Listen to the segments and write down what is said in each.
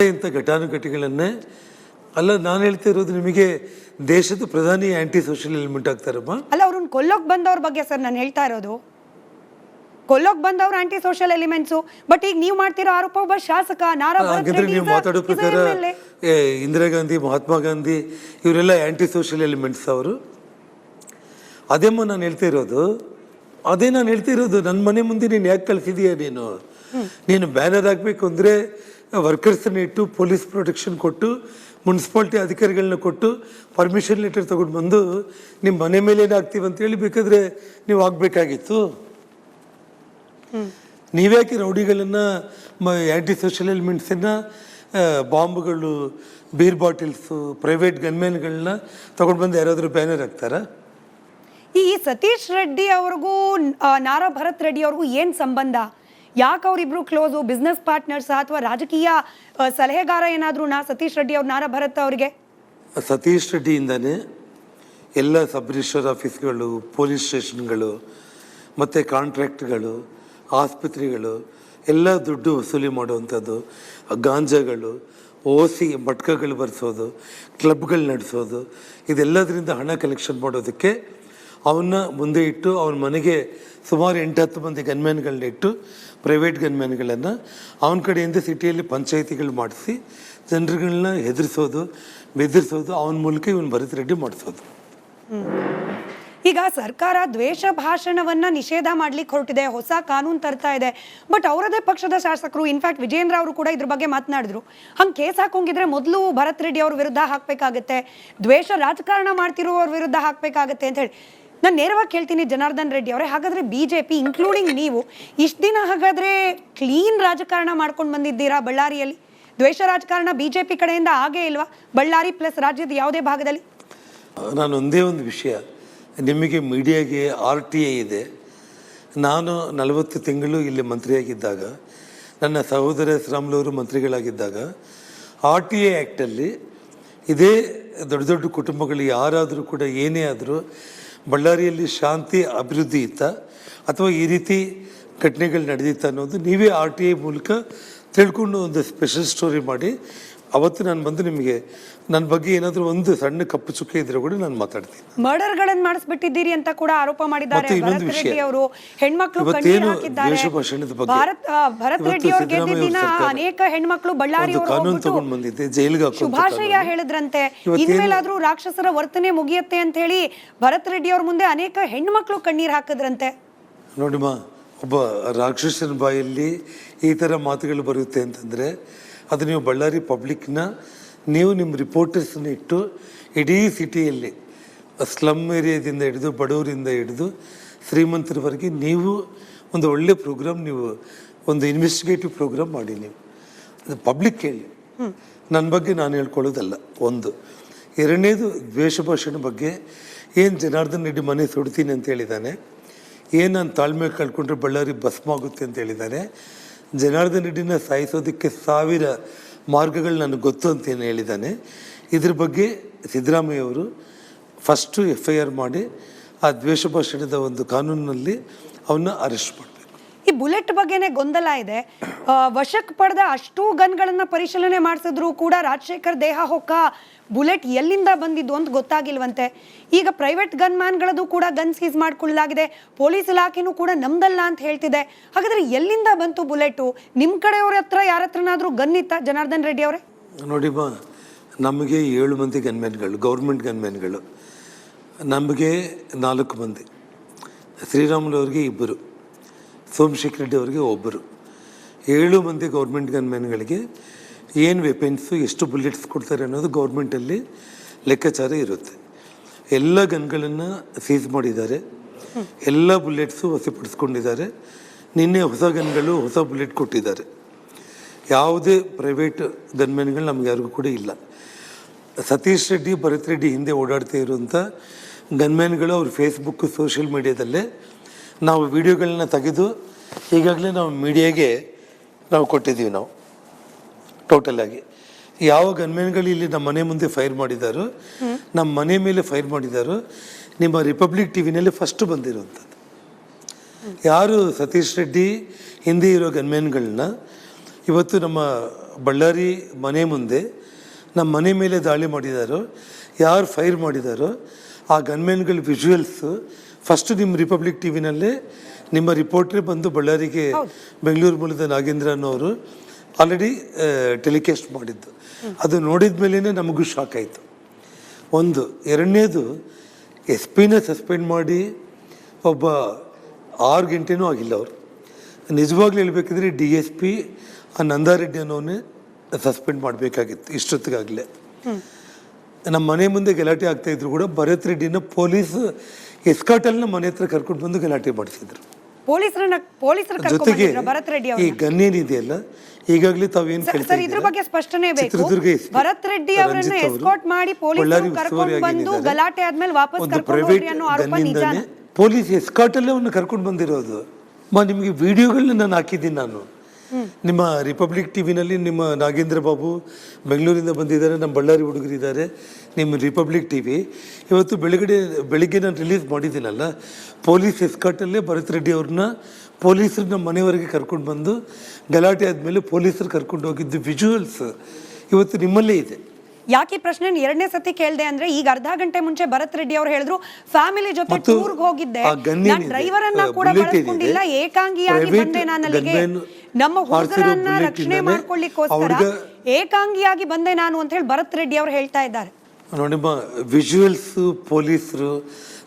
ಇಂಥ ಘಟಾನುಘಟಿಗಳನ್ನೇ ಅಲ್ಲ ನಾನು ಹೇಳ್ತಾ ಇರೋದು. ನಿಮಗೆ ದೇಶದ ಪ್ರಧಾನಿ ಆಂಟಿ ಸೋಷಿಯಲ್ ಎಲಿಮೆಂಟ್ ಆಗ್ತಾರಮ್ಮ. ಅಲ್ಲ, ಅವ್ರನ್ನ ಕೊಲ್ಲೋಕ್ ಬಂದವ್ರ ಬಗ್ಗೆ ಸರ್ ನಾನು ಹೇಳ್ತಾ ಇರೋದು. ಕೊಲ್ಲೋಕ್ ಬಂದವ್ರು ಆಂಟಿ ಸೋಷಿಯಲ್ ಎಲಿಮೆಂಟ್ಸು. ಬಟ್ ಈಗ ನೀವು ಮಾಡ್ತಿರೋ ಆರೋಪ ಒಬ್ಬ ಶಾಸಕ ನೀವು ಮಾತಾಡೋ ಪ್ರಕಾರ ಇಂದಿರಾ ಗಾಂಧಿ, ಮಹಾತ್ಮ ಗಾಂಧಿ ಇವರೆಲ್ಲ ಆಂಟಿ ಸೋಷಿಯಲ್ ಎಲಿಮೆಂಟ್ಸ್ ಅವರು. ಅದೇಮ್ಮ ನಾನು ಹೇಳ್ತಾ ಇರೋದು. ನನ್ನ ಮನೆ ಮುಂದೆ ನೀನು ಯಾಕೆ ಕಳಿಸಿದೀಯ? ನೀನು ಬ್ಯಾನರ್ ಹಾಕಬೇಕು ಅಂದರೆ ವರ್ಕರ್ಸನ್ನ ಇಟ್ಟು ಪೊಲೀಸ್ ಪ್ರೊಟೆಕ್ಷನ್ ಕೊಟ್ಟು ಮುನ್ಸಿಪಾಲ್ಟಿ ಅಧಿಕಾರಿಗಳನ್ನ ಕೊಟ್ಟು ಪರ್ಮಿಷನ್ ಲೆಟರ್ ತಗೊಂಡು ಬಂದು ನಿಮ್ಮ ಮನೆ ಮೇಲೆ ಏನಾಗ್ತೀವಿ ಅಂತೇಳಿ ಬೇಕಾದರೆ ನೀವು ಆಗಬೇಕಾಗಿತ್ತು. ನೀವ್ಯಾಕೆ ರೌಡಿಗಳನ್ನು ಆ್ಯಂಟಿ ಸೋಷಿಯಲ್ ಎಲಿಮೆಂಟ್ಸನ್ನು ಬಾಂಬ್ಗಳು, ಬೀರ್ ಬಾಟಿಲ್ಸು, ಪ್ರೈವೇಟ್ ಗನ್ಮ್ಯಾನ್ಗಳನ್ನ ತೊಗೊಂಡು ಬಂದು ಯಾರಾದರೂ ಬ್ಯಾನರ್ ಹಾಕ್ತಾರಾ? ಈ ಸತೀಶ್ ರೆಡ್ಡಿ ಅವ್ರಿಗೂ ನಾರಾ ಭರತ್ ರೆಡ್ಡಿ ಅವ್ರಿಗೂ ಏನು ಸಂಬಂಧ? ಯಾಕೆ ಅವರಿಬ್ರು ಕ್ಲೋಸು? ಬಿಸ್ನೆಸ್ ಪಾರ್ಟ್ನರ್ಸ್ ಅಥವಾ ರಾಜಕೀಯ ಸಲಹೆಗಾರ ಏನಾದ್ರೂ ಸತೀಶ್ ರೆಡ್ಡಿ ಅವ್ರು ನಾರಾ ಭರತ್ ಅವರಿಗೆ? ಸತೀಶ್ ರೆಡ್ಡಿಯಿಂದಾನೆ ಎಲ್ಲ ಸಬ್ ರಿಜಿಸ್ಟರ್ ಆಫೀಸ್ಗಳು, ಪೊಲೀಸ್ ಸ್ಟೇಷನ್ಗಳು ಮತ್ತು ಕಾಂಟ್ರಾಕ್ಟ್ಗಳು, ಆಸ್ಪತ್ರೆಗಳು ಎಲ್ಲ ದುಡ್ಡು ವಸೂಲಿ ಮಾಡುವಂಥದ್ದು, ಗಾಂಜಾಗಳು, ಓಸಿ ಮಟ್ಕಗಳು ಬರೆಸೋದು, ಕ್ಲಬ್ಗಳು ನಡೆಸೋದು, ಇದೆಲ್ಲದರಿಂದ ಹಣ ಕಲೆಕ್ಷನ್ ಮಾಡೋದಕ್ಕೆ ಅವನ್ನ ಮುಂದೆ ಇಟ್ಟು ಅವನ ಮನೆಗೆ ಸುಮಾರು 8-10 ಮಂದಿ ಗನ್ಮ್ಯಾನ್ಗಳನ್ನ ಇಟ್ಟು ಪ್ರೈವೇಟ್ ಗನ್ಮ್ಯಾನ್ಗಳನ್ನು ಅವನ ಕಡೆಯಿಂದ ಸಿಟಿಯಲ್ಲಿ ಪಂಚಾಯಿತಿಗಳು ಮಾಡಿಸಿ ಜನರುಗಳನ್ನ ಹೆದರಿಸೋದು, ಬೆದರಿಸೋದು, ಅವನ ಮೂಲಕ ಇವನು ಭರತ್ ರೆಡ್ಡಿ ಮಾಡಿಸೋದು. ಈಗ ಸರ್ಕಾರ ದ್ವೇಷ ಭಾಷಣವನ್ನ ನಿಷೇಧ ಮಾಡ್ಲಿಕ್ಕೆ ಹೊರಟಿದೆ, ಹೊಸ ಕಾನೂನು ತರ್ತಾ ಇದೆ. ಬಟ್ ಅವರದೇ ಪಕ್ಷದ ಶಾಸಕರು, ಇನ್ಫ್ಯಾಕ್ಟ್ ವಿಜೇಂದ್ರ ಅವರು ಕೂಡ ಇದ್ರ ಬಗ್ಗೆ ಮಾತನಾಡಿದ್ರು. ಹಂಗೆ ಕೇಸ್ ಹಾಕೊಂಗಿದ್ರೆ ಮೊದಲು ಭರತ್ ರೆಡ್ಡಿ ಅವ್ರ ವಿರುದ್ಧ ಹಾಕಬೇಕಾಗತ್ತೆ, ದ್ವೇಷ ರಾಜಕಾರಣ ಮಾಡ್ತಿರೋವ್ರ ವಿರುದ್ಧ ಹಾಕಬೇಕಾಗತ್ತೆ ಅಂತ ಹೇಳಿ. ನಾನು ನೇರವಾಗಿ ಕೇಳ್ತೀನಿ ಜನಾರ್ದನ್ ರೆಡ್ಡಿ ಅವರೇ, ಹಾಗಾದ್ರೆ ಬಿಜೆಪಿ ಇನ್ಕ್ಲೂಡಿಂಗ್ ನೀವು ಇಷ್ಟು ದಿನ ಹಾಗಾದ್ರೆ ಕ್ಲೀನ್ ರಾಜಕಾರಣ ಮಾಡ್ಕೊಂಡು ಬಂದಿದ್ದೀರಾ ಬಳ್ಳಾರಿಯಲ್ಲಿ? ದ್ವೇಷ ರಾಜಕಾರಣ ಬಿಜೆಪಿ ಕಡೆಯಿಂದ ಆಗೇ ಇಲ್ವಾ ಬಳ್ಳಾರಿ ಪ್ಲಸ್ ರಾಜ್ಯದ ಯಾವುದೇ ಭಾಗದಲ್ಲಿ? ನಾನು ಒಂದೇ ಒಂದು ವಿಷಯ, ನಿಮಗೆ ಮೀಡಿಯಾಗೆ RTA ಇದೆ. ನಾನು 40 ತಿಂಗಳು ಇಲ್ಲಿ ಮಂತ್ರಿಯಾಗಿದ್ದಾಗ, ನನ್ನ ಸಹೋದರ ಶ್ರಾಮ್ಲವರು ಮಂತ್ರಿಗಳಾಗಿದ್ದಾಗ RTA ಆ್ಯಕ್ಟಲ್ಲಿ ಇದೇ ದೊಡ್ಡ ದೊಡ್ಡ ಕುಟುಂಬಗಳು ಯಾರಾದರೂ ಕೂಡ ಏನೇ ಆದರೂ ಬಳ್ಳಾರಿಯಲ್ಲಿ ಶಾಂತಿ ಅಭಿವೃದ್ಧಿ ಇತ್ತ ಅಥವಾ ಈ ರೀತಿ ಘಟನೆಗಳು ನಡೆದಿತ್ತ ಅನ್ನೋದು ನೀವೇ RTA ಮೂಲಕ ತಿಳ್ಕೊಂಡು ಒಂದು ಸ್ಪೆಷಲ್ ಸ್ಟೋರಿ ಮಾಡಿ ಅವತ್ತು ನಾನು ಬಂದು ನಿಮಗೆ ನನ್ನ ಬಗ್ಗೆ ಏನಾದರೂ ಒಂದು ಸಣ್ಣ ಕಪ್ಪು ಚುಕ್ಕೆ ಇದ್ರೆ ಕೂಡ ನಾನು ಮಾತಾಡ್ತೀನಿ. ಮರ್ಡರ್ಗಳನ್ನು ಮಾಡಿಸ್ಬಿಟ್ಟಿದ್ದೀರಿ ಅಂತ ಕೂಡ ಆರೋಪ ಮಾಡಿದ್ದಾರೆ ಭರತ್ ರೆಡ್ಡಿ ಅವರು. ಹೆಣ್ಮಕ್ಳು ಕಣ್ಣೀರು ಹಾಕಿದ್ದಾರೆ. ಭರತ್ ರೆಡ್ಡಿ ಅವರು ಗೆದ್ದ ದಿನ ಅನೇಕ ಹೆಣ್ಮಕ್ಳು ಬಳ್ಳಾರಿ ಕಾನೂನು ತಗೊಂಡು ಬಂದಿದ್ದೆ, ಜೈಲಿಗೆ ಶುಭಾಶಯ ಹೇಳಿದ್ರಂತೆ. ಇನ್ಮೇಲಾದ್ರೂ ರಾಕ್ಷಸರ ವರ್ತನೆ ಮುಗಿಯುತ್ತೆ ಅಂತ ಹೇಳಿ ಭರತ್ ರೆಡ್ಡಿ ಅವ್ರ ಮುಂದೆ ಅನೇಕ ಹೆಣ್ಮಕ್ಳು ಕಣ್ಣೀರು ಹಾಕಿದ್ರಂತೆ. ನೋಡಿಮ್ಮ, ಒಬ್ಬ ರಾಕ್ಷಸನ ಬಾಯಲ್ಲಿ ಈ ಥರ ಮಾತುಗಳು ಬರುತ್ತೆ ಅಂತಂದರೆ ಅದು ನೀವು ಬಳ್ಳಾರಿ ಪಬ್ಲಿಕ್ನ, ನೀವು ನಿಮ್ಮ ರಿಪೋರ್ಟರ್ಸನ್ನ ಇಟ್ಟು ಇಡೀ ಸಿಟಿಯಲ್ಲಿ ಸ್ಲಮ್ ಏರಿಯಾದಿಂದ ಹಿಡಿದು ಬಡವರಿಂದ ಹಿಡಿದು ಶ್ರೀಮಂತರವರೆಗೆ ನೀವು ಒಂದು ಒಳ್ಳೆ ಪ್ರೋಗ್ರಾಮ್, ನೀವು ಒಂದು ಇನ್ವೆಸ್ಟಿಗೇಟಿವ್ ಪ್ರೋಗ್ರಾಮ್ ಮಾಡಿ. ನೀವು ಅದು ಪಬ್ಲಿಕ್ ಹೇಳಿ, ನನ್ನ ಬಗ್ಗೆ ನಾನು ಹೇಳ್ಕೊಳ್ಳೋದಲ್ಲ. ಒಂದು. ಎರಡನೇದು, ದ್ವೇಷ ಭಾಷಣ ಬಗ್ಗೆ ಏನು ಜನಾರ್ದನ್ ರೆಡ್ಡಿ ಮನೆ ಸುಡ್ತೀನಿ ಅಂತ ಹೇಳಿದ್ದಾನೆ, ಏನು ನಾನು ತಾಳ್ಮೆ ಕಳ್ಕೊಂಡ್ರೆ ಬಳ್ಳಾರಿ ಭಸ್ಮ ಆಗುತ್ತೆ ಅಂತ ಹೇಳಿದ್ದಾನೆ. ಜನಾರ್ದನ್ ರೆಡ್ಡಿನ ಸಾಯಿಸೋದಕ್ಕೆ 1000 ಮಾರ್ಗಗಳು ನನಗೆ ಗೊತ್ತು ಅಂತ ಏನು ಹೇಳಿದ್ದಾನೆ. ಇದ್ರ ಬಗ್ಗೆ ಸಿದ್ದರಾಮಯ್ಯವರು ಫಸ್ಟು FIR ಮಾಡಿ ಆ ದ್ವೇಷ ಭಾಷಣದ ಒಂದು ಕಾನೂನಿನಲ್ಲಿ ಅವನ್ನ ಅರೆಸ್ಟ್ ಮಾಡಬೇಕು. ಈ ಬುಲೆಟ್ ಬಗ್ಗೆನೇ ಗೊಂದಲ ಇದೆ. ವಶಕ್ಕೆ ಪಡೆದ ಅಷ್ಟೂ ಗನ್ಗಳನ್ನ ಪರಿಶೀಲನೆ ಮಾಡಿಸಿದ್ರು ಕೂಡ ರಾಜಶೇಖರ್ ದೇಹ ಹೊಕ್ಕ ಬುಲೆಟ್ ಎಲ್ಲಿಂದ ಬಂದಿದ್ದು ಅಂತ ಗೊತ್ತಾಗಿಲ್ವಂತೆ. ಈಗ ಪ್ರೈವೇಟ್ ಗನ್ ಮ್ಯಾನ್ಗಳದ್ದು ಕೂಡ ಗನ್ ಸೀಸ್ ಮಾಡ್ಕೊಳ್ಳಲಾಗಿದೆ. ಪೊಲೀಸ್ ಇಲಾಖೆನೂ ಕೂಡ ನಮ್ದಲ್ಲ ಅಂತ ಹೇಳ್ತಿದೆ. ಹಾಗಾದ್ರೆ ಎಲ್ಲಿಂದ ಬಂತು ಬುಲೆಟು? ನಿಮ್ಮ ಕಡೆಯವ್ರ ಹತ್ರ ಯಾರ ಹತ್ರನಾದ್ರೂ ಗನ್ ಇತ್ತ ಜನಾರ್ದನ್ ರೆಡ್ಡಿ ಅವರೇ? ನೋಡಿಮ್ಮ, ನಮಗೆ 7 ಮಂದಿ ಗನ್ಮ್ಯಾನ್ಗಳು, ಗೌರ್ಮೆಂಟ್ ಗನ್ಮ್ಯಾನ್ಗಳು. ನಮಗೆ 4 ಮಂದಿ, ಶ್ರೀರಾಮುಲು ಅವ್ರಿಗೆ 2, ಸೋಮಶೇಖರ್ ರೆಡ್ಡಿ ಅವರಿಗೆ 1. 7 ಮಂದಿ ಗೌರ್ಮೆಂಟ್ ಗನ್ಮ್ಯಾನ್ಗಳಿಗೆ ಏನು ವೆಪನ್ಸು, ಎಷ್ಟು ಬುಲೆಟ್ಸ್ ಕೊಡ್ತಾರೆ ಅನ್ನೋದು ಗೌರ್ಮೆಂಟಲ್ಲಿ ಲೆಕ್ಕಾಚಾರ ಇರುತ್ತೆ. ಎಲ್ಲ ಗನ್ಗಳನ್ನು ಸೀಸ್ ಮಾಡಿದ್ದಾರೆ, ಎಲ್ಲ ಬುಲೆಟ್ಸು ವಶಪಡಿಸ್ಕೊಂಡಿದ್ದಾರೆ. ನಿನ್ನೆ ಹೊಸ ಗನ್ಗಳು, ಹೊಸ ಬುಲೆಟ್ ಕೊಟ್ಟಿದ್ದಾರೆ. ಯಾವುದೇ ಪ್ರೈವೇಟ್ ಗನ್ಮ್ಯಾನ್ಗಳು ನಮ್ಗೆ ಯಾರಿಗೂ ಕೂಡ ಇಲ್ಲ. ಸತೀಶ್ ರೆಡ್ಡಿ, ಭರತ್ ರೆಡ್ಡಿ ಹಿಂದೆ ಓಡಾಡ್ತಾ ಇರುವಂಥ ಗನ್ಮ್ಯಾನ್ಗಳು ಅವ್ರ ಫೇಸ್ಬುಕ್, ಸೋಷಿಯಲ್ ಮೀಡಿಯಾದಲ್ಲೇ ನಾವು ವಿಡಿಯೋಗಳನ್ನ ತೆಗೆದು ಈಗಾಗಲೇ ನಾವು ಮೀಡಿಯಾಗೆ ನಾವು ಕೊಟ್ಟಿದ್ದೀವಿ. ನಾವು ಟೋಟಲ್ ಆಗಿ ಯಾವ ಗನ್ಮ್ಯಾನ್ಗಳು ಇಲ್ಲಿ ನಮ್ಮ ಮನೆ ಮುಂದೆ ಫೈರ್ ಮಾಡಿದಾರೋ, ನಮ್ಮ ಮನೆ ಮೇಲೆ ಫೈರ್ ಮಾಡಿದಾರೋ, ನಿಮ್ಮ ರಿಪಬ್ಲಿಕ್ ಟಿವಿನಲ್ಲಿ ಫಸ್ಟ್ ಬಂದಿರುವಂಥದ್ದು. ಯಾರು ಸತೀಶ್ ರೆಡ್ಡಿ ಹಿಂದೆ ಇರೋ ಗನ್ಮ್ಯಾನ್ಗಳನ್ನ ಇವತ್ತು ನಮ್ಮ ಬಳ್ಳಾರಿ ಮನೆ ಮುಂದೆ ನಮ್ಮ ಮನೆ ಮೇಲೆ ದಾಳಿ ಮಾಡಿದಾರೋ, ಯಾರು ಫೈರ್ ಮಾಡಿದಾರೋ ಆ ಗನ್ಮೆನ್ಗಳ ವಿಜುವಲ್ಸು ಫಸ್ಟ್ ನಿಮ್ಮ ರಿಪಬ್ಲಿಕ್ ಟಿ ವಿನಲ್ಲೇ ನಿಮ್ಮ ರಿಪೋರ್ಟ್ರೇ ಬಂದು ಬಳ್ಳಾರಿಗೆ ಬೆಂಗಳೂರು ಮೂಲದ ನಾಗೇಂದ್ರ ಅನ್ನೋರು ಆಲ್ರೆಡಿ ಟೆಲಿಕಾಸ್ಟ್ ಮಾಡಿದ್ದು. ಅದು ನೋಡಿದ ಮೇಲೇ ನಮಗೂ ಶಾಕ್ ಆಯಿತು. ಒಂದು. ಎರಡನೇದು, ಎಸ್ ಪಿನ ಸಸ್ಪೆಂಡ್ ಮಾಡಿ ಒಬ್ಬ 6 ಗಂಟೆನೂ ಆಗಿಲ್ಲ ಅವರು. ನಿಜವಾಗ್ಲೂ ಹೇಳ್ಬೇಕಿದ್ರೆ DSP ಆ ನಂದಾರೆಡ್ಡಿ ಅನ್ನೋನೇ ಸಸ್ಪೆಂಡ್ ಮಾಡಬೇಕಾಗಿತ್ತು ಇಷ್ಟೊತ್ತಿಗಾಗಲೇ. ನಮ್ಮ ಮನೆ ಮುಂದೆ ಗಲಾಟೆ ಆಗ್ತಾ ಇದ್ರು ಕೂಡ ಭರತ್ ರೆಡ್ಡಿನ ಪೊಲೀಸ್ ಎಸ್ಕಾಟಲ್ನ ಮನೆ ಹತ್ರ ಕರ್ಕೊಂಡು ಬಂದು ಗಲಾಟೆ ಮಾಡಿಸಿದ್ರು. ಜೊತೆಗೆ ಭರತ್ ರೆಡ್ಡಿ ಈ ಗನ್ ಏನಿದೆಯಲ್ಲ, ಈಗಾಗಲೇ ತಾವೇನು ಸರ್ ಇದ್ರ ಬಗ್ಗೆ ಸ್ಪಷ್ಟನೆ ಬೇಕು. ಚಿತ್ರದುರ್ಗ ಭರತ್ ರೆಡ್ಡಿ ಅವರನ್ನ ಎಸ್ಕಾರ್ಟ್ ಮಾಡಿ ಪೊಲೀಸರು ಕರ್ಕೊಂಡು ಬಂದು ಗಲಾಟೆ ಆದ್ಮೇಲೆ ವಾಪಸ್ ಕರ್ಕೊಂಡು ಹೋಗ್ರಿ ಅನ್ನೋ ಆರೋಪ ನಿಜಾನಾ? ಪೊಲೀಸ್ ಎಸ್ಕಾಟಲ್ಲೇ ಅವನ್ನ ಕರ್ಕೊಂಡು ಬಂದಿರೋದು. ನಿಮಗೆ ವಿಡಿಯೋಗಳನ್ನ ನಾನು ಹಾಕಿದ್ದೀನಿ. ನಾನು ನಿಮ್ಮ ರಿಪಬ್ಲಿಕ್ ಟಿ ವಿನಲ್ಲಿ ನಿಮ್ಮ ನಾಗೇಂದ್ರ ಬಾಬು ಬೆಂಗಳೂರಿಂದ ಬಂದಿದ್ದಾರೆ, ನಮ್ಮ ಬಳ್ಳಾರಿ ಹುಡುಗರಿದ್ದಾರೆ. ನಿಮ್ಮ ರಿಪಬ್ಲಿಕ್ ಟಿ ವಿ ಇವತ್ತು ಬೆಳಿಗ್ಗೆ ನಾನು ರಿಲೀಸ್ ಮಾಡಿದ್ದೀನಲ್ಲ, ಪೊಲೀಸ್ ಎಸ್ಕಾಟಲ್ಲೇ ಭರತ್ ರೆಡ್ಡಿ ಅವ್ರನ್ನ ಪೊಲೀಸರು ನಮ್ಮ ಮನೆಯವರೆಗೆ ಕರ್ಕೊಂಡು ಬಂದು ಗಲಾಟೆ ಆದಮೇಲೆ ಪೊಲೀಸರು ಕರ್ಕೊಂಡು ಹೋಗಿದ್ದು ವಿಜುವಲ್ಸ್ ಇವತ್ತು ನಿಮ್ಮಲ್ಲೇ ಇದೆ. ಯಾಕೆ ಈ ಪ್ರಶ್ನೆ ಎರಡನೇ ಸತಿ ಕೇಳಿದೆ ಅಂದ್ರೆ, ಈಗ ಅರ್ಧ ಗಂಟೆ ಮುಂಚೆ ಭರತ್ ರೆಡ್ಡಿ ಅವರು ಹೇಳಿದ್ರು ಫ್ಯಾಮಿಲಿ ಜೊತೆ ಟೂರ್ಗೆ ಹೋಗಿದ್ದೆ, ಡ್ರೈವರ್ ಅನ್ನ ಕೂಡ ಬಳಸ್ಕೊಂಡಿಲ್ಲ, ಏಕಾಂಗಿಯಾಗಿ ಬಂದೆ ನಾನು ಅಲ್ಲಿಗೆ, ನಮ್ಮ ಹುಡುಗರನ್ನ ರಕ್ಷಣೆ ಮಾಡ್ಕೊಳ್ಳಿಕ್ಕೋಸ್ಕರ ಏಕಾಂಗಿಯಾಗಿ ಬಂದೆ ನಾನು ಅಂತ ಹೇಳಿ ಭರತ್ ರೆಡ್ಡಿ ಅವರು ಹೇಳ್ತಾ ಇದ್ದಾರೆ. ನೋಡಿಮ್ಮ, ವಿಜುವಲ್ಸ್ ಪೊಲೀಸರು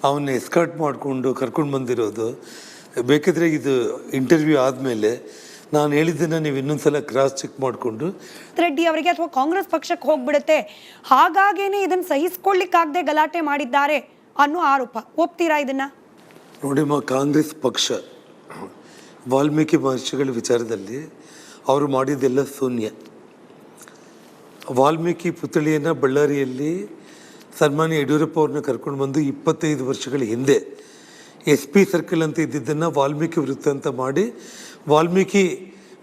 ಅವನ್ನ ಎಸ್ಕಾರ್ಟ್ ಮಾಡಿಕೊಂಡು ಕರ್ಕೊಂಡು ಬಂದಿರೋದು. ಬೇಕಿದ್ರೆ ಇದು ಇಂಟರ್ವ್ಯೂ ಆದಮೇಲೆ ನಾನು ಹೇಳಿದ್ದನ್ನು ನೀವು ಇನ್ನೊಂದ್ಸಲ ಕ್ರಾಸ್ ಚೆಕ್ ಮಾಡಿಕೊಂಡು ರೆಡ್ಡಿ ಅವರಿಗೆ ಅಥವಾ ಕಾಂಗ್ರೆಸ್ ಪಕ್ಷಕ್ಕೆ ಹೋಗ್ಬಿಡುತ್ತೆ, ಹಾಗಾಗೇನೆ ಇದನ್ನು ಸಹಿಸ್ಕೊಳ್ಳಿಕ್ಕಾಗದೆ ಗಲಾಟೆ ಮಾಡಿದ್ದಾರೆ ಅನ್ನೋ ಆರೋಪ. ಒಪ್ತೀರಾ ಇದನ್ನ? ನೋಡಿಮ್ಮ, ಕಾಂಗ್ರೆಸ್ ಪಕ್ಷ ವಾಲ್ಮೀಕಿ ಮಹರ್ಷಿಗಳ ವಿಚಾರದಲ್ಲಿ ಅವರು ಮಾಡಿದ್ದೆಲ್ಲ ಶೂನ್ಯ. ವಾಲ್ಮೀಕಿ ಪುತ್ಥಳಿಯನ್ನು ಬಳ್ಳಾರಿಯಲ್ಲಿ ಸನ್ಮಾನ್ಯ ಯಡಿಯೂರಪ್ಪ ಅವ್ರನ್ನ ಕರ್ಕೊಂಡು ಬಂದು 25 ವರ್ಷಗಳ ಹಿಂದೆ SP ಸರ್ಕಲ್ ಅಂತ ಇದ್ದಿದ್ದನ್ನು ವಾಲ್ಮೀಕಿ ವೃತ್ತ ಅಂತ ಮಾಡಿ ವಾಲ್ಮೀಕಿ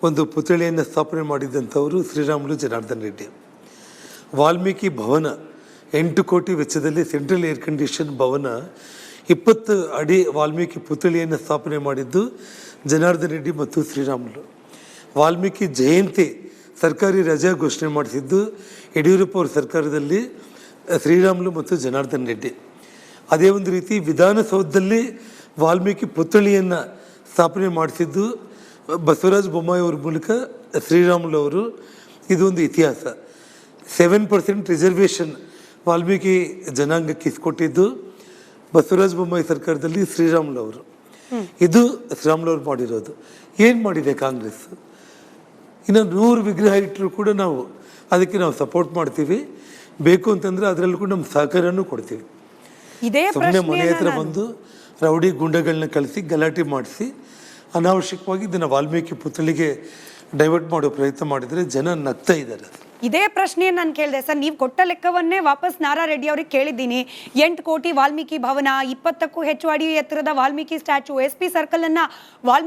ಒಂದು ಪುತ್ಥಳಿಯನ್ನು ಸ್ಥಾಪನೆ ಮಾಡಿದ್ದಂಥವರು ಶ್ರೀರಾಮುಲು ಜನಾರ್ದನ್ ರೆಡ್ಡಿ. ವಾಲ್ಮೀಕಿ ಭವನ 8 ಕೋಟಿ ವೆಚ್ಚದಲ್ಲಿ ಸೆಂಟ್ರಲ್ ಏರ್ ಕಂಡೀಷನ್ ಭವನ 20 ಅಡಿ ವಾಲ್ಮೀಕಿ ಪುತ್ಥಳಿಯನ್ನು ಸ್ಥಾಪನೆ ಮಾಡಿದ್ದು ಜನಾರ್ದನ್ ರೆಡ್ಡಿ ಮತ್ತು ಶ್ರೀರಾಮುಲು. ವಾಲ್ಮೀಕಿ ಜಯಂತಿ ಸರ್ಕಾರಿ ರಜೆ ಘೋಷಣೆ ಮಾಡಿಸಿದ್ದು ಯಡಿಯೂರಪ್ಪ ಅವ್ರ ಸರ್ಕಾರದಲ್ಲಿ ಶ್ರೀರಾಮುಲು ಮತ್ತು ಜನಾರ್ದನ್ ರೆಡ್ಡಿ. ಅದೇ ಒಂದು ರೀತಿ ವಿಧಾನಸೌಧದಲ್ಲಿ ವಾಲ್ಮೀಕಿ ಪುತ್ಥಳಿಯನ್ನು ಸ್ಥಾಪನೆ ಮಾಡಿಸಿದ್ದು ಬಸವರಾಜ ಬೊಮ್ಮಾಯಿ ಅವ್ರ ಮೂಲಕ ಶ್ರೀರಾಮುಲು ಅವರು. ಇದೊಂದು ಇತಿಹಾಸ. 7% ರಿಸರ್ವೇಷನ್ ವಾಲ್ಮೀಕಿ ಜನಾಂಗಕ್ಕೆ ಇಸ್ಕೊಟ್ಟಿದ್ದು ಬಸವರಾಜ ಬೊಮ್ಮಾಯಿ ಸರ್ಕಾರದಲ್ಲಿ ಶ್ರೀರಾಮುಲು ಅವರು. ಇದು ಶ್ರೀರಾಮುಲು ಅವರು ಮಾಡಿರೋದು. ಏನು ಮಾಡಿದೆ ಕಾಂಗ್ರೆಸ್? ಇನ್ನು 100 ವಿಗ್ರಹ ಇಟ್ಟರು ಕೂಡ ಅದಕ್ಕೆ ನಾವು ಸಪೋರ್ಟ್ ಮಾಡ್ತೀವಿ. ಬೇಕು ಅಂತಂದ್ರೆ ಅದರಲ್ಲೂ ಕೂಡ ನಮ್ಮ ಸಹಕಾರನೂ ಕೊಡ್ತೀವಿ. ಸುಮ್ಮನೆ ಮನೆ ಹತ್ರ ಬಂದು ರೌಡಿ ಗುಂಡಗಳನ್ನ ಕಳಿಸಿ ಗಲಾಟೆ ಮಾಡಿಸಿ ಅನಾವಶ್ಯಕವಾಗಿ ಇದನ್ನು ವಾಲ್ಮೀಕಿ ಪುತ್ಥಳಿಗೆ ಡೈವರ್ಟ್ ಮಾಡೋ ಪ್ರಯತ್ನ ಮಾಡಿದರೆ ಜನ ನಗ್ತಾ ಇದ್ದಾರೆ. ಇದೇ ಪ್ರಶ್ನೆಯನ್ನು ನಾನು ಕೇಳಿದೆ ಸರ್. ನೀವು ಕೊಟ್ಟ ಲೆಕ್ಕವನ್ನೇ ವಾಪಸ್ ನಾರಾ ರೆಡ್ಡಿ ಅವ್ರಿಗೆ ಕೇಳಿದ್ದೀನಿ. 8 ಕೋಟಿ ವಾಲ್ಮೀಕಿ ಭವನ, 20ಕ್ಕೂ ಹೆಚ್ಚು ಅಡಿ ಎತ್ತರದ ವಾಲ್ಮೀಕಿ ಸ್ಟ್ಯಾಚು, SP ಸರ್ಕಲ್ ಅನ್ನ